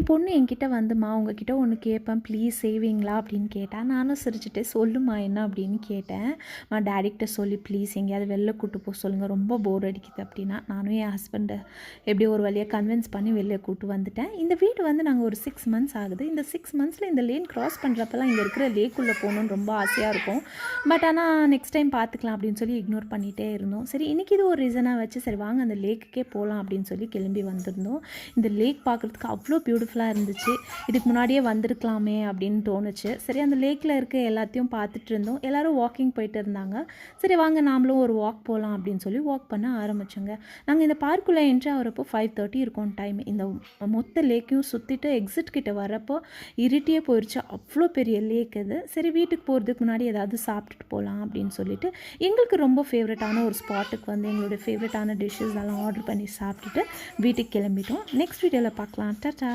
என் பொண்ணு என்கிட்ட வந்துமா உங்ககிட்ட ஒன்று கேட்பேன் ப்ளீஸ் செய்வீங்களா அப்படின்னு கேட்டேன். நானும் சிரிச்சுட்டு சொல்லுமா என்ன அப்படின்னு கேட்டேன். டேடிக்கிட்ட சொல்லி ப்ளீஸ் எங்கேயாவது வெளில கூட்டு போக சொல்லுங்கள், ரொம்ப போர் அடிக்குது அப்படின்னா. நானும் என் ஹஸ்பண்டை எப்படி ஒரு வழியாக கன்வின்ஸ் பண்ணி வெளில கூட்டு வந்துட்டேன். இந்த வீடு வந்து நாங்கள் ஒரு 6 மந்த்ஸ் ஆகுது. இந்த 6 மந்த்ஸில் இந்த லேன் க்ராஸ் பண்ணுறப்பெல்லாம் இங்கே இருக்கிற லேக்குள்ளே போகணுன்னு ரொம்ப ஆசையாக இருக்கும். பட் ஆனால் நெக்ஸ்ட் டைம் பார்த்துக்கலாம் அப்படின்னு சொல்லி இக்னோர் பண்ணிகிட்டே இருந்தோம். சரி இன்றைக்கி இது ஒரு ரீசனாக வச்சு சரி வாங்க அந்த லேக்குக்கே போகலாம் அப்படின்னு சொல்லி கிளம்பி வந்திருந்தோம். இந்த லேக் பார்க்குறதுக்கு அவ்வளோ பியூட்டிஃபுல்லாக இருந்துச்சு. இதுக்கு முன்னாடியே வந்திருக்கலாமே அப்படின்னு தோணுச்சு. சரி அந்த லேக்கில் இருக்க எல்லாத்தையும் பார்த்துட்டு இருந்தோம். எல்லோரும் வாக்கிங் போயிட்டு இருந்தாங்க. சரி வாங்க நாமளும் ஒரு வாக் போகலாம் அப்படின்னு சொல்லி வாக் பண்ண ஆரம்பித்தோங்க. நாங்கள் இந்த பார்க்குள்ளே என்ட்ரி ஆகிறப்போ 5:30 இருக்கும் டைம். இந்த மொத்த லேக்கையும் சுற்றிட்டு எக்ஸிட் கிட்ட வரப்போ இருட்டியே போயிடுச்சு. அவ்வளோ பெரிய லேக் இது. சரி வீட்டுக்கு போகிறதுக்கு முன்னாடி ஏதாவது சாப்பிட்டுட்டு போகலாம் அப்படின்னு சொல்லிட்டு எங்களுக்கு ரொம்ப ஃபேவரட்டான ஒரு ஸ்பாட்டுக்கு வந்து எங்களுடைய ஃபேவரட்டான டிஷ்ஷஸ் எல்லாம் ஆர்டர் பண்ணி சாப்பிட்டுட்டு வீட்டுக்கு கிளம்பிட்டோம். நெக்ஸ்ட் வீடியோவில் பார்க்கலாம். டாடா.